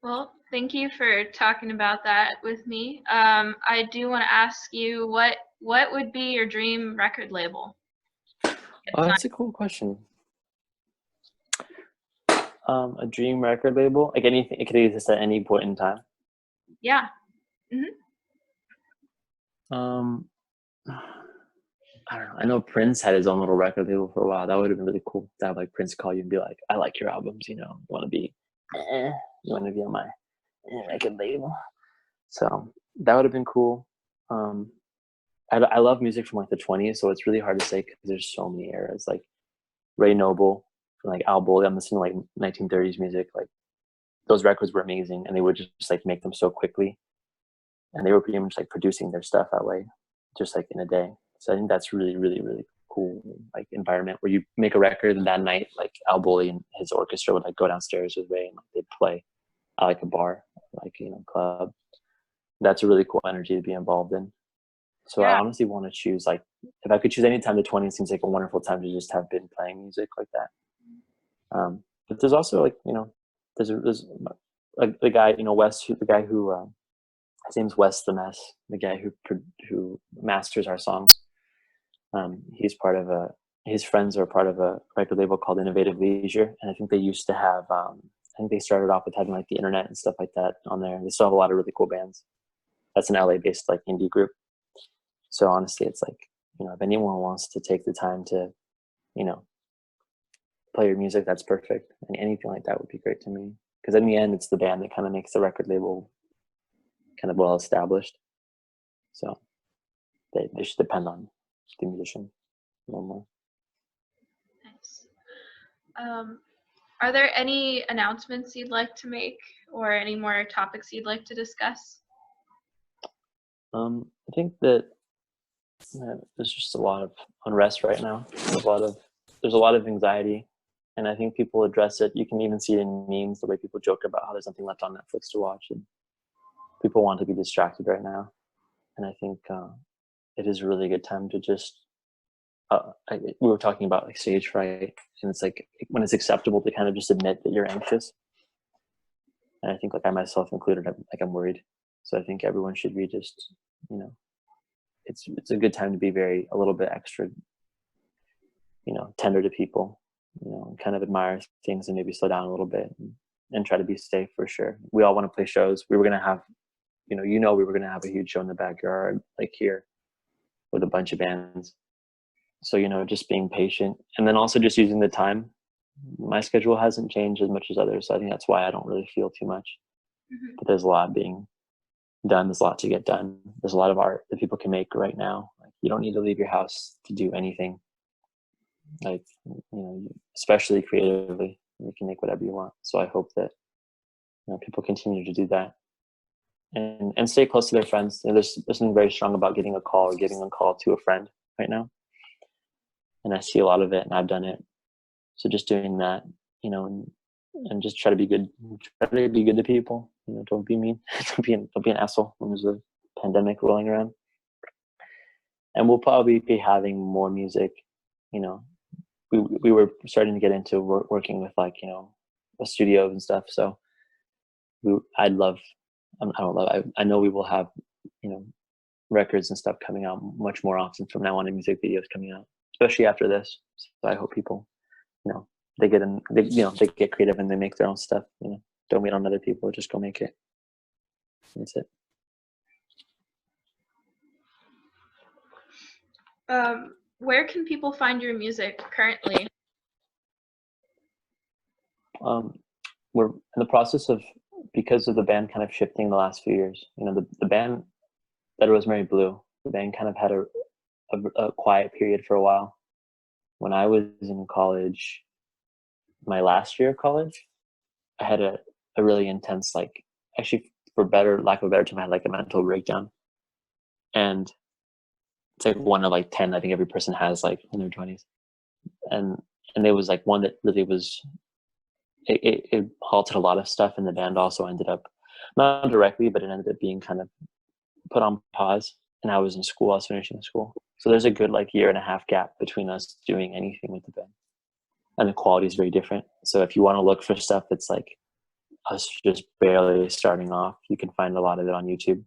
Well, thank you for talking about that with me. I do want to ask you what would be your dream record label? Oh, that's a cool question. A dream record label, like anything, it could exist at any point in time. Yeah. hmm Um, I don't know. I know Prince had his own little record label for a while. That would have been really cool to have like Prince call you and be like, "I like your albums. You want to be, you want to be on my record label." So that would have been cool. Um, I love music from like the 20s, so it's really hard to say because there's so many eras. Like Ray Noble, like Al Bowley, I'm listening to like 1930s music. Like those records were amazing, and they would just like make them so quickly, and they were pretty much like producing their stuff that way, just like in a day. So I think that's really, really, really cool like environment where you make a record and that night like Al Bowley and his orchestra would like go downstairs with Ray and like, they'd play at like a bar, like club. That's a really cool energy to be involved in. So I Yeah. honestly want to choose like if I could choose any time, the 20s seems like a wonderful time to just have been playing music like that. But there's also like there's the guy Wes, the guy who his name's Wes the Mess, the guy who masters our songs. He's part of his friends are part of a record label called Innovative Leisure, and I think they used to have I think they started off with having like the internet and stuff like that on there. They still have a lot of really cool bands. That's an LA based like indie group. So honestly, it's like if anyone wants to take the time to you know play your music, that's perfect. And anything like that would be great to me. Because in the end, it's the band that kind of makes the record label kind of well established. So they should depend on the musician a little more. Nice. Um, are there any announcements you'd like to make, or any more topics you'd like to discuss? I think that there's just a lot of unrest right now. There's a lot of anxiety, and I think people address it. You can even see it in memes, the way people joke about how there's nothing left on Netflix to watch, and people want to be distracted right now. And I think it is a really good time to just. We were talking about like stage fright, and it's like when it's acceptable to kind of just admit that you're anxious. And I think like I myself included, I'm worried. So I think everyone should be just, it's a good time to be a little bit extra, tender to people, and kind of admire things and maybe slow down a little bit and try to be safe for sure. We all want to play shows. We were going to have, we were going to have a huge show in the backyard, like here with a bunch of bands. So, just being patient and then also just using the time. My schedule hasn't changed as much as others. So I think that's why I don't really feel too much, but there's a lot being done. There's a lot to get done. There's a lot of art that people can make right now. Like you don't need to leave your house to do anything. Like, especially creatively, you can make whatever you want. So I hope that, people continue to do that and stay close to their friends. There's something very strong about getting a call or giving a call to a friend right now. And I see a lot of it and I've done it. So just doing that, and just try to be good. Try to be good to people. Don't be mean. don't be an asshole when there's a pandemic rolling around. And we'll probably be having more music. We were starting to get into working with like studios and stuff. So I know we will have records and stuff coming out much more often from now on, and music videos coming out, especially after this. So I hope people they get creative and they make their own stuff. Don't wait on other people, just go make it. That's it. Where can people find your music currently? We're in the process of, because of the band kind of shifting the last few years, the band that Rosemary Blue, the band kind of had a quiet period for a while. When I was in college, my last year of college, I had a really intense, like, actually for lack of a better term, I had like a mental breakdown. And it's like one of like 10 I think every person has like in their 20s. And there was like one that really was, it halted a lot of stuff, and the band also ended up, not directly, but it ended up being kind of put on pause. And I was in school, I was finishing school. So there's a good like year and a half gap between us doing anything with the band. And the quality is very different. So if you want to look for stuff that's like us just barely starting off. You can find a lot of it on YouTube.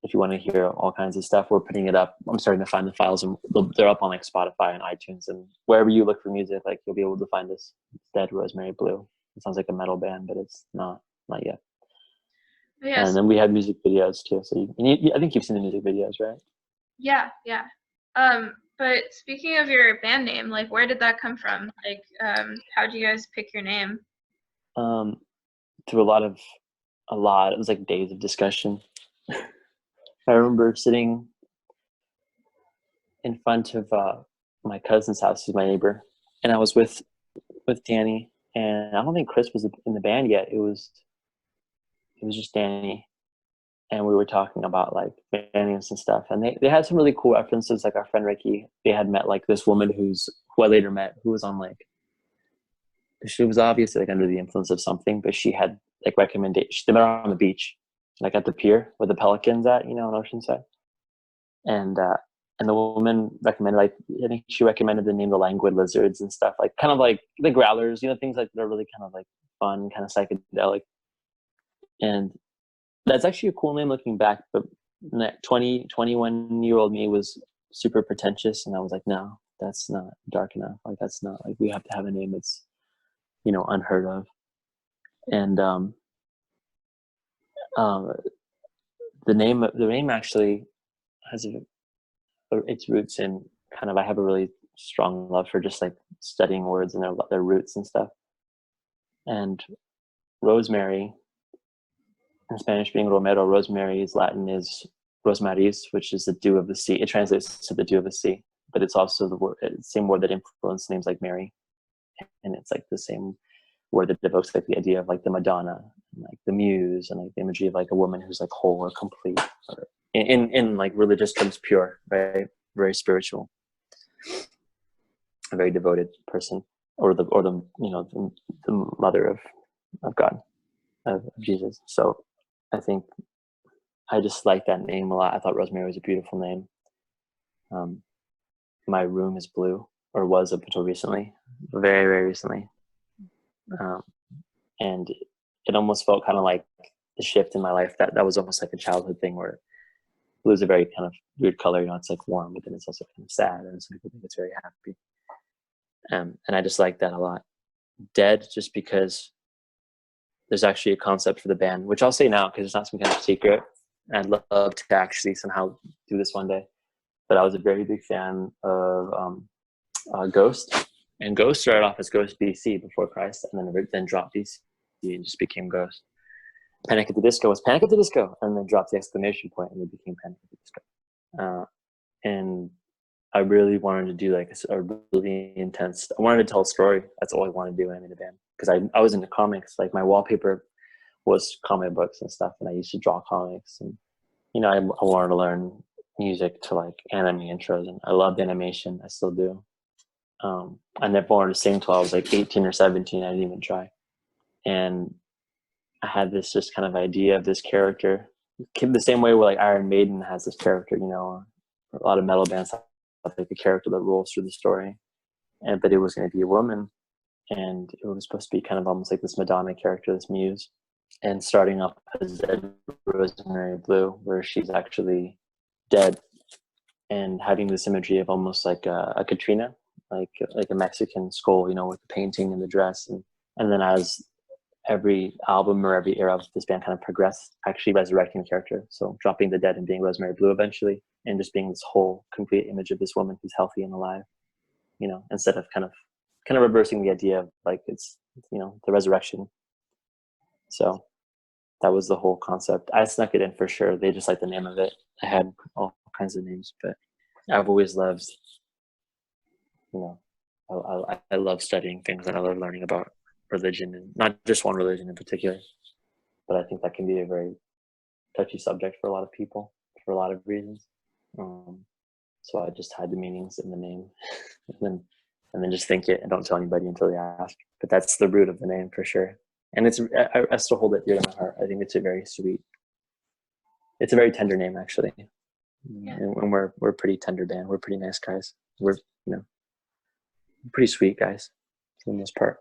If you want to hear all kinds of stuff, we're putting it up. I'm starting to find the files, and they're up on like Spotify and iTunes, and wherever you look for music, like you'll be able to find this. It's Dead Rosemary Blue. It sounds like a metal band, but it's not yet. Yes. And then we have music videos too. So I think you've seen the music videos, right? Yeah. But speaking of your band name, like, where did that come from? Like, how did you guys pick your name? Through a lot. It was like days of discussion. I remember sitting in front of my cousin's house, who's my neighbor, and I was with Danny, and I don't think Chris was in the band yet. It was just Danny, and we were talking about like bands and stuff, and they had some really cool references. Like our friend Ricky, they had met like this woman who I later met, who was on like, she was obviously like under the influence of something, but she had like recommendations. They met her on the beach, like at the pier where the Pelicans at, in Oceanside, and the woman recommended, like, I think she recommended the name the Languid Lizards and stuff, like kind of like the Growlers, things like that are really kind of like fun, kind of psychedelic. And that's actually a cool name looking back, but 21-year-old me was super pretentious, and I was like, no, that's not dark enough. Like, that's not, like, we have to have a name that's, unheard of. And the name actually has its roots in kind of, I have a really strong love for just like studying words and their roots and stuff. And Rosemary, in Spanish being Romero, Rosemary's Latin is Rosmaris, which is the dew of the sea. It translates to the dew of the sea, but it's also the same word that influenced names like Mary. And it's like the same word that evokes like the idea of like the Madonna and like the muse and like the imagery of like a woman who's like whole or complete, or in like religious terms, pure, right? Very spiritual, a very devoted person, or the mother of God, of Jesus. So I think I just like that name a lot. I thought Rosemary was a beautiful name. My room is blue, or was up until recently, very, very recently. And it almost felt kind of like the shift in my life that was almost like a childhood thing, where blue is a very kind of weird color. It's like warm, but then it's also kind of sad, and some people think it's very happy. And I just like that a lot. Dead, just because there's actually a concept for the band, which I'll say now because it's not some kind of secret. I'd love to actually somehow do this one day. But I was a very big fan of Ghost. And Ghost started off as Ghost BC before Christ, and then dropped BC and just became Ghost. Panic at the Disco was Panic at the Disco, and then dropped the exclamation point, and it became Panic at the Disco. And I really wanted to do like a really intense, I wanted to tell a story. That's all I wanted to do when I made a band. Because I was into comics. Like, my wallpaper was comic books and stuff, and I used to draw comics. And, I wanted to learn music to like anime intros, and I loved animation. I still do. I never wanted to sing until I was like 18 or 17. I didn't even try. And I had this just kind of idea of this character, the same way where like Iron Maiden has this character, or a lot of metal bands have like a character that rolls through the story. But it was going to be a woman, and it was supposed to be kind of almost like this Madonna character, this muse. And starting off as Rosemary Blue, where she's actually dead, and having this imagery of almost like a Katrina, like a Mexican skull, with the painting and the dress. And then as every album or every era of this band kind of progressed, actually resurrecting the character. So dropping the dead and being Rosemary Blue eventually, and just being this whole complete image of this woman who's healthy and alive, instead of kind of reversing the idea of like, it's, the resurrection. So that was the whole concept. I snuck it in for sure. They just liked the name of it. I had all kinds of names, but I've always loved, I love studying things, and I love learning about religion, and not just one religion in particular. But I think that can be a very touchy subject for a lot of people for a lot of reasons. So I just hide the meanings in the name, and then just think it and don't tell anybody until they ask. But that's the root of the name for sure. And I still hold it dear to my heart. I think it's a very sweet, it's a very tender name, actually. Yeah. And we're a pretty tender band. We're pretty nice guys. We're, pretty sweet guys for the most part.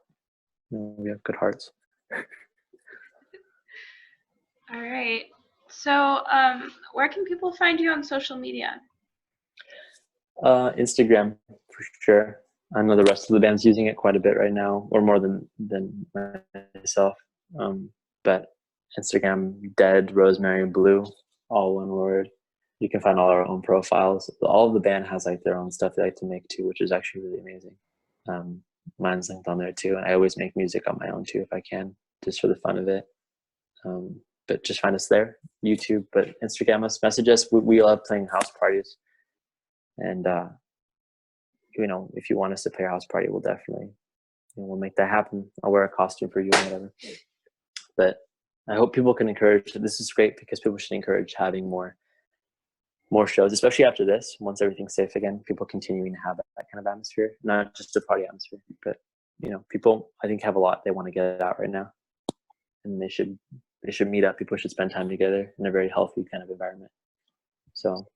We have good hearts. All right. So, where can people find you on social media? Instagram for sure. I know the rest of the band's using it quite a bit right now, or more than myself. But Instagram, Dead, Rosemary, Blue, all one word. You can find all our own profiles. All of the band has like their own stuff they like to make too, which is actually really amazing. Mine's linked on there too, and I always make music on my own too if I can, just for the fun of it. But just find us there, YouTube, but Instagram us, message us. We love playing house parties, and if you want us to play a house party, we'll definitely, we'll make that happen. I'll wear a costume for you or whatever. But I hope people can encourage. This is great because people should encourage having more shows, especially after this. Once everything's safe again, people continuing to have that kind of atmosphere, not just a party atmosphere, but people I think have a lot they want to get out right now, and they should meet up. People should spend time together in a very healthy kind of environment. So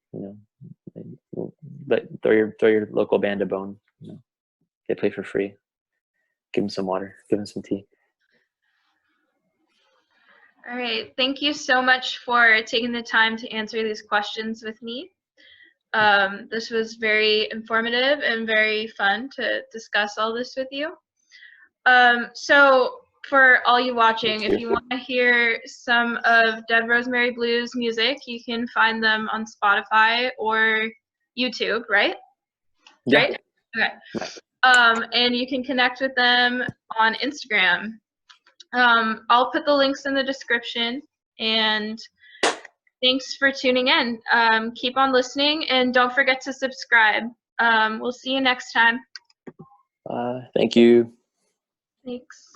but throw your local band a bone. They play for free. Give them some water. Give them some tea. All right. Thank you so much for taking the time to answer these questions with me. This was very informative and very fun to discuss all this with you. So for all you watching, if you want to hear some of Dead Rosemary Blues music, you can find them on Spotify or YouTube, right? Yeah. Right? Okay. And you can connect with them on Instagram. I'll put the links in the description, and thanks for tuning in. Keep on listening, and don't forget to subscribe. We'll see you next time. Thank you. Thanks.